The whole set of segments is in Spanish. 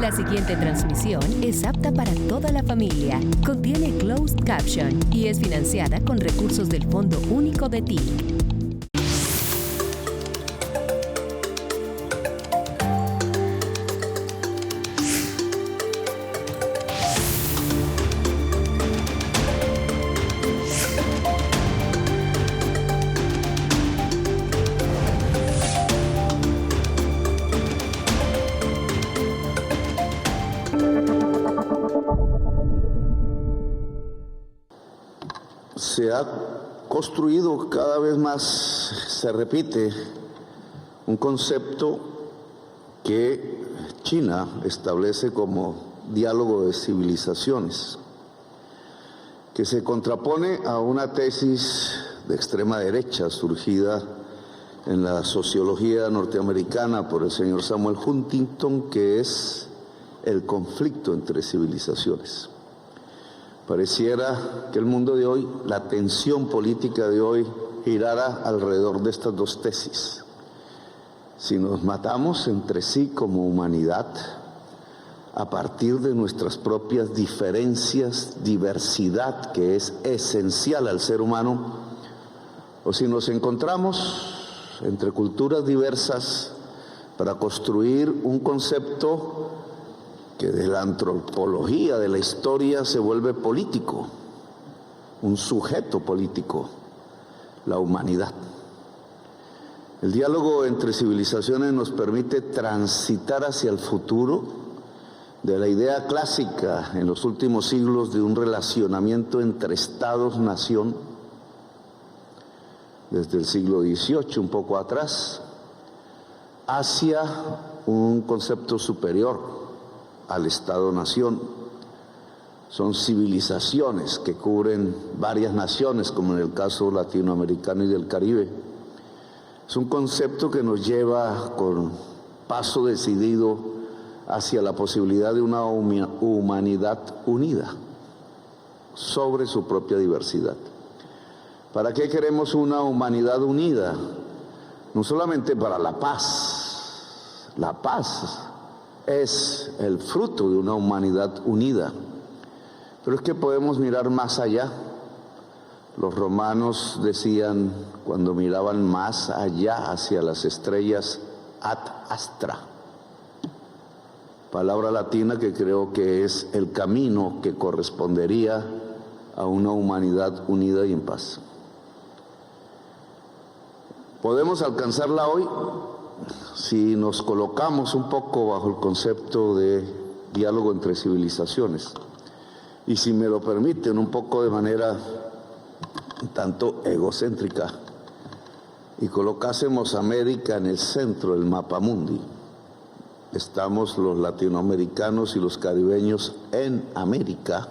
La siguiente transmisión es apta para toda la familia. Contiene closed caption y es financiada con recursos del Fondo Único de TIC. Se ha construido cada vez más, se repite, un concepto que China establece como diálogo de civilizaciones, que se contrapone a una tesis de extrema derecha surgida en la sociología norteamericana por el señor Samuel Huntington, que es el conflicto entre civilizaciones. Pareciera que el mundo de hoy, la tensión política de hoy, girara alrededor de estas dos tesis. Si nos matamos entre sí como humanidad, a partir de nuestras propias diferencias, diversidad que es esencial al ser humano, o si nos encontramos entre culturas diversas para construir un concepto que de la antropología, de la historia, se vuelve político, un sujeto político, la humanidad. El diálogo entre civilizaciones nos permite transitar hacia el futuro de la idea clásica en los últimos siglos de un relacionamiento entre estados-nación, desde el siglo XVIII, un poco atrás, hacia un concepto superior al Estado-Nación. Son civilizaciones que cubren varias naciones, como en el caso latinoamericano y del Caribe. Es un concepto que nos lleva con paso decidido hacia la posibilidad de una humanidad unida sobre su propia diversidad. ¿Para qué queremos una humanidad unida? No solamente para la paz. La paz es el fruto de una humanidad unida. Pero es que podemos mirar más allá. Los romanos decían, cuando miraban más allá hacia las estrellas, ad astra. Palabra latina que creo que es el camino que correspondería a una humanidad unida y en paz. ¿Podemos alcanzarla hoy? Si nos colocamos un poco bajo el concepto de diálogo entre civilizaciones, y si me lo permiten, un poco de manera un tanto egocéntrica, y colocásemos América en el centro del mapa mundi, estamos los latinoamericanos y los caribeños en América,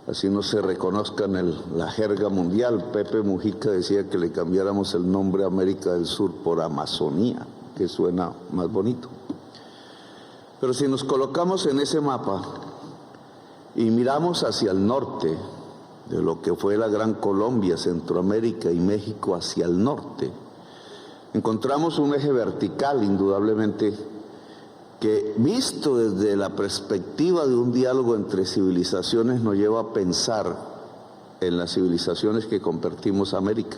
así no se reconozcan la jerga mundial. Pepe Mujica decía que le cambiáramos el nombre a América del Sur por Amazonía, que suena más bonito. Pero si nos colocamos en ese mapa y miramos hacia el norte, de lo que fue la Gran Colombia, Centroamérica y México hacia el norte, encontramos un eje vertical, indudablemente, que visto desde la perspectiva de un diálogo entre civilizaciones nos lleva a pensar en las civilizaciones que compartimos América.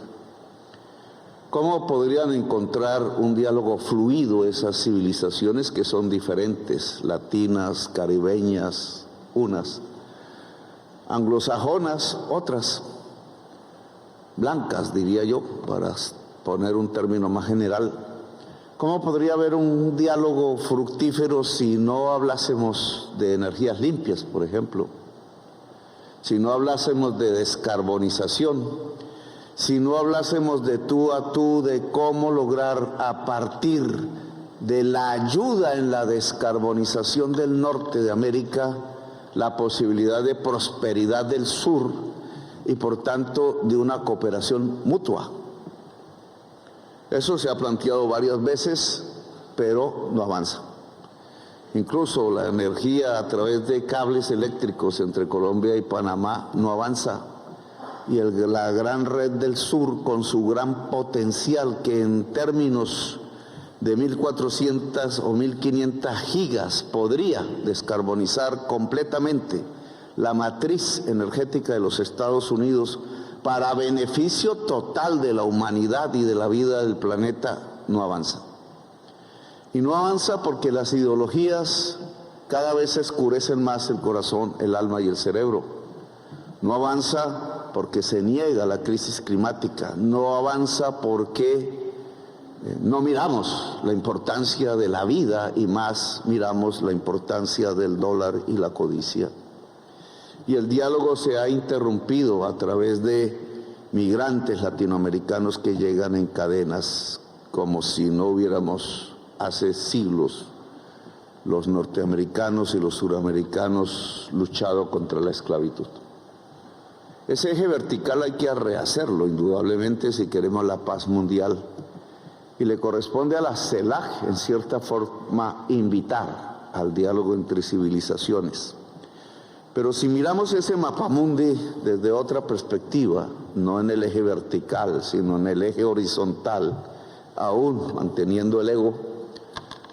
¿Cómo podrían encontrar un diálogo fluido esas civilizaciones que son diferentes, latinas, caribeñas, unas, anglosajonas, otras, blancas diría yo, para poner un término más general? ¿Cómo podría haber un diálogo fructífero si no hablásemos de energías limpias, por ejemplo? Si no hablásemos de descarbonización, si no hablásemos de tú a tú, de cómo lograr a partir de la ayuda en la descarbonización del norte de América, la posibilidad de prosperidad del sur y por tanto de una cooperación mutua. Eso se ha planteado varias veces, pero no avanza. Incluso la energía a través de cables eléctricos entre Colombia y Panamá no avanza. Y la gran red del sur, con su gran potencial, que en términos de 1.400 o 1.500 gigas podría descarbonizar completamente la matriz energética de los Estados Unidos para beneficio total de la humanidad y de la vida del planeta, no avanza. Y no avanza porque las ideologías cada vez oscurecen más el corazón, el alma y el cerebro. No avanza porque se niega la crisis climática. No avanza porque no miramos la importancia de la vida y más miramos la importancia del dólar y la codicia. Y el diálogo se ha interrumpido a través de migrantes latinoamericanos que llegan en cadenas, como si no hubiéramos hace siglos los norteamericanos y los suramericanos luchado contra la esclavitud. Ese eje vertical hay que rehacerlo, indudablemente, si queremos la paz mundial. Y le corresponde a la CELAC, en cierta forma, invitar al diálogo entre civilizaciones. Pero si miramos ese mapamundi desde otra perspectiva, no en el eje vertical, sino en el eje horizontal, aún manteniendo el ego,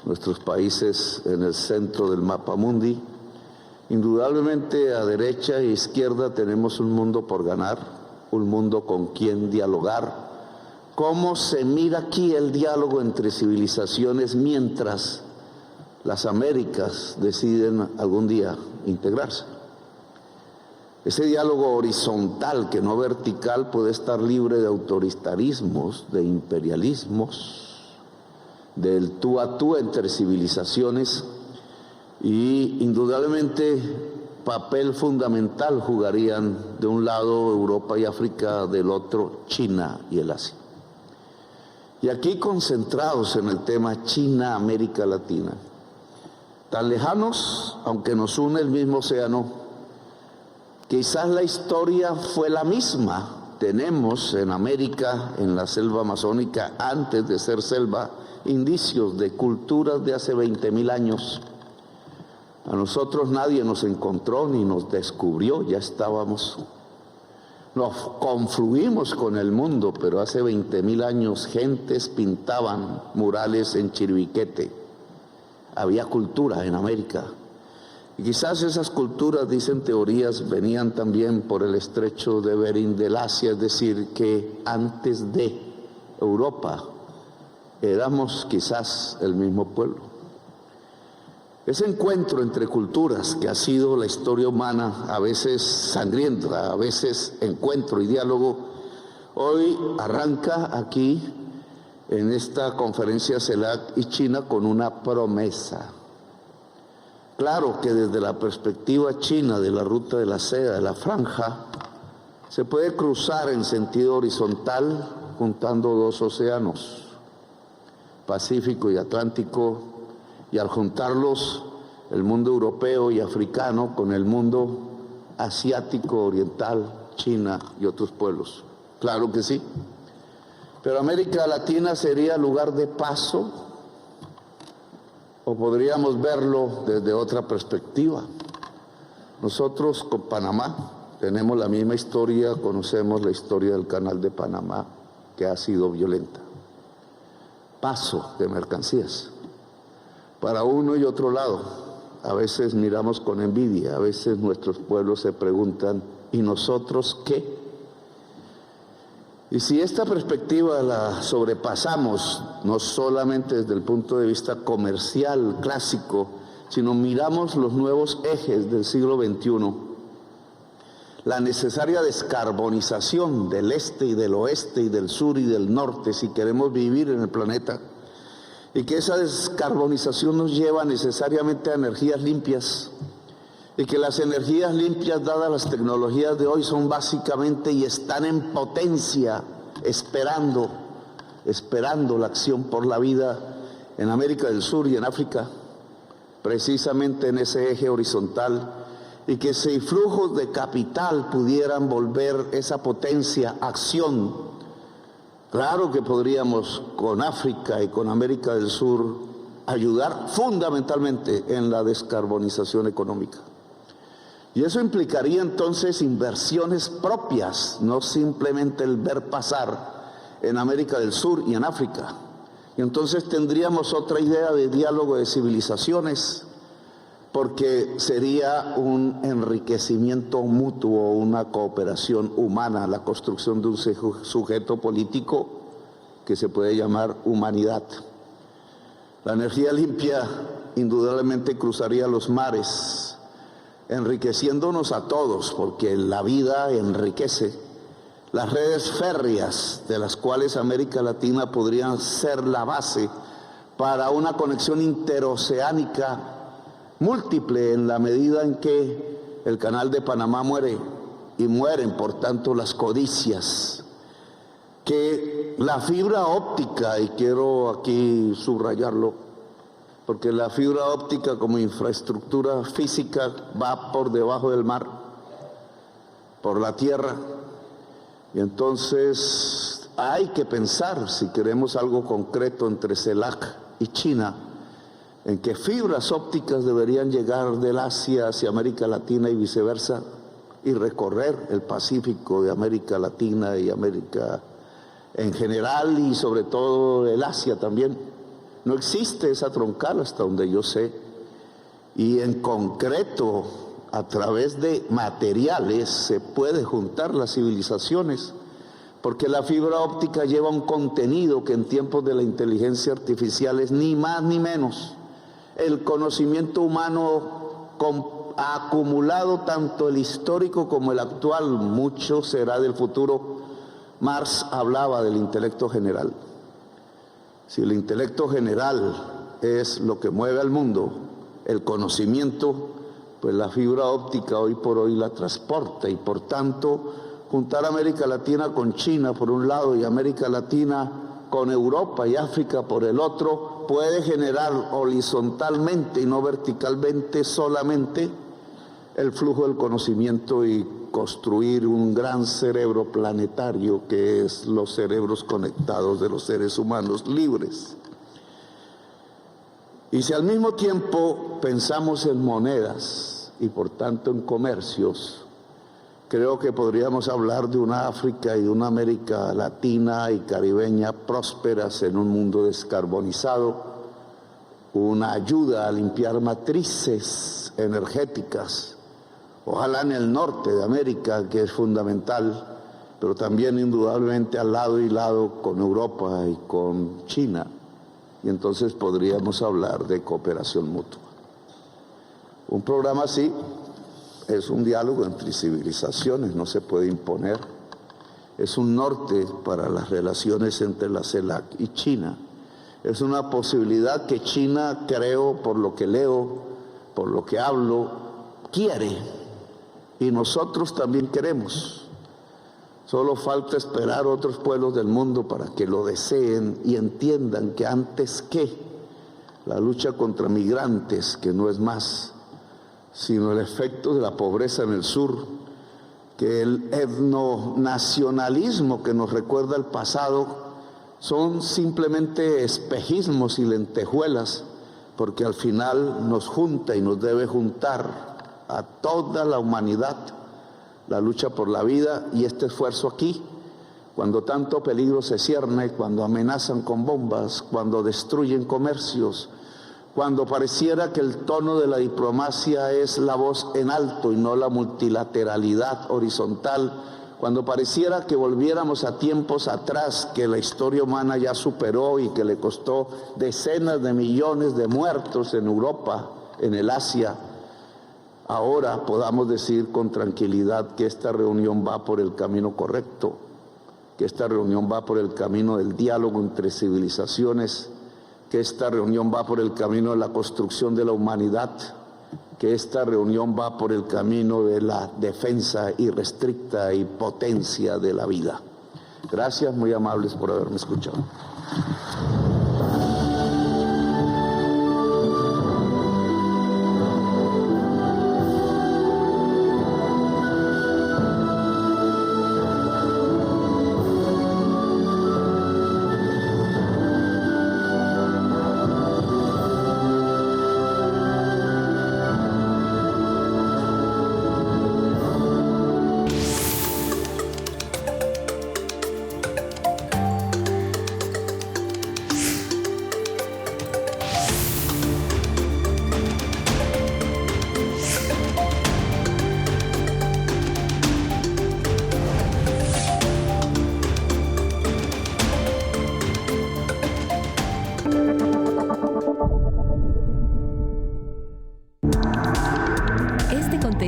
nuestros países en el centro del mapamundi, indudablemente a derecha e izquierda tenemos un mundo por ganar, un mundo con quien dialogar. ¿Cómo se mira aquí el diálogo entre civilizaciones mientras las Américas deciden algún día integrarse? Ese diálogo horizontal, que no vertical, puede estar libre de autoritarismos, de imperialismos, del tú a tú entre civilizaciones, y indudablemente papel fundamental jugarían de un lado Europa y África, del otro China y el Asia. Y aquí concentrados en el tema China-América Latina, tan lejanos, aunque nos une el mismo océano, quizás la historia fue la misma. Tenemos en América, en la selva amazónica, antes de ser selva, indicios de culturas de hace 20.000 años. A nosotros nadie nos encontró ni nos descubrió, ya estábamos. Nos confluimos con el mundo, pero hace 20.000 años gentes pintaban murales en Chiribiquete. Había cultura en América. Y quizás esas culturas, dicen teorías, venían también por el estrecho de Bering del Asia, es decir, que antes de Europa éramos quizás el mismo pueblo. Ese encuentro entre culturas que ha sido la historia humana, a veces sangrienta, a veces encuentro y diálogo, hoy arranca aquí en esta conferencia CELAC y China con una promesa. Claro que desde la perspectiva china de la ruta de la seda, de la franja, se puede cruzar en sentido horizontal juntando dos océanos, Pacífico y Atlántico, y al juntarlos el mundo europeo y africano con el mundo asiático, oriental, China y otros pueblos. Claro que sí. Pero América Latina sería lugar de paso, o podríamos verlo desde otra perspectiva. Nosotros con Panamá tenemos la misma historia, conocemos la historia del Canal de Panamá, que ha sido violenta. Paso de mercancías para uno y otro lado. A veces miramos con envidia, a veces nuestros pueblos se preguntan, ¿y nosotros qué? Y si esta perspectiva la sobrepasamos, no solamente desde el punto de vista comercial clásico, sino miramos los nuevos ejes del siglo XXI, la necesaria descarbonización del este y del oeste y del sur y del norte, si queremos vivir en el planeta, y que esa descarbonización nos lleva necesariamente a energías limpias, y que las energías limpias, dadas las tecnologías de hoy, son básicamente y están en potencia, esperando la acción por la vida en América del Sur y en África, precisamente en ese eje horizontal, y que si flujos de capital pudieran volver esa potencia a acción, claro que podríamos con África y con América del Sur ayudar fundamentalmente en la descarbonización económica. Y eso implicaría entonces inversiones propias, no simplemente el ver pasar en América del Sur y en África. Y entonces tendríamos otra idea de diálogo de civilizaciones, porque sería un enriquecimiento mutuo, una cooperación humana, la construcción de un sujeto político que se puede llamar humanidad. La energía limpia indudablemente cruzaría los mares, enriqueciéndonos a todos, porque la vida enriquece. Las redes férreas, de las cuales América Latina podrían ser la base para una conexión interoceánica múltiple, en la medida en que el Canal de Panamá muere y mueren, por tanto, las codicias. Que la fibra óptica, y quiero aquí subrayarlo, porque la fibra óptica como infraestructura física va por debajo del mar, por la tierra, y entonces hay que pensar, si queremos algo concreto entre CELAC y China, en que fibras ópticas deberían llegar del Asia hacia América Latina y viceversa, y recorrer el Pacífico de América Latina y América en general, y sobre todo el Asia también. No existe esa troncal hasta donde yo sé, y en concreto a través de materiales se puede juntar las civilizaciones, porque la fibra óptica lleva un contenido que en tiempos de la inteligencia artificial es ni más ni menos el conocimiento humano ha acumulado, tanto el histórico como el actual. Mucho será del futuro. Marx hablaba del intelecto general. Si el intelecto general es lo que mueve al mundo, el conocimiento, pues la fibra óptica hoy por hoy la transporta, y por tanto juntar América Latina con China por un lado y América Latina con Europa y África por el otro puede generar horizontalmente y no verticalmente solamente el flujo del conocimiento y construir un gran cerebro planetario, que es los cerebros conectados de los seres humanos libres. Y si al mismo tiempo pensamos en monedas y por tanto en comercios, creo que podríamos hablar de una África y una América Latina y caribeña prósperas en un mundo descarbonizado, una ayuda a limpiar matrices energéticas, ojalá en el norte de América, que es fundamental, pero también indudablemente al lado y lado con Europa y con China. Y entonces podríamos hablar de cooperación mutua. Un programa así es un diálogo entre civilizaciones, no se puede imponer. Es un norte para las relaciones entre la CELAC y China. Es una posibilidad que China, creo, por lo que leo, por lo que hablo, quiere. Y nosotros también queremos. Solo falta esperar a otros pueblos del mundo para que lo deseen y entiendan que antes que la lucha contra migrantes, que no es más sino el efecto de la pobreza en el sur, que el etnonacionalismo que nos recuerda el pasado, son simplemente espejismos y lentejuelas, porque al final nos junta y nos debe juntar a toda la humanidad la lucha por la vida. Y este esfuerzo aquí, cuando tanto peligro se cierne, cuando amenazan con bombas, cuando destruyen comercios, cuando pareciera que el tono de la diplomacia es la voz en alto y no la multilateralidad horizontal, cuando pareciera que volviéramos a tiempos atrás que la historia humana ya superó y que le costó decenas de millones de muertos en Europa, en el Asia, ahora podamos decir con tranquilidad que esta reunión va por el camino correcto, que esta reunión va por el camino del diálogo entre civilizaciones, que esta reunión va por el camino de la construcción de la humanidad, que esta reunión va por el camino de la defensa irrestricta y potencia de la vida. Gracias, muy amables por haberme escuchado.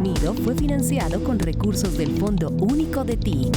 contenido fue financiado con recursos del Fondo Único de TIC.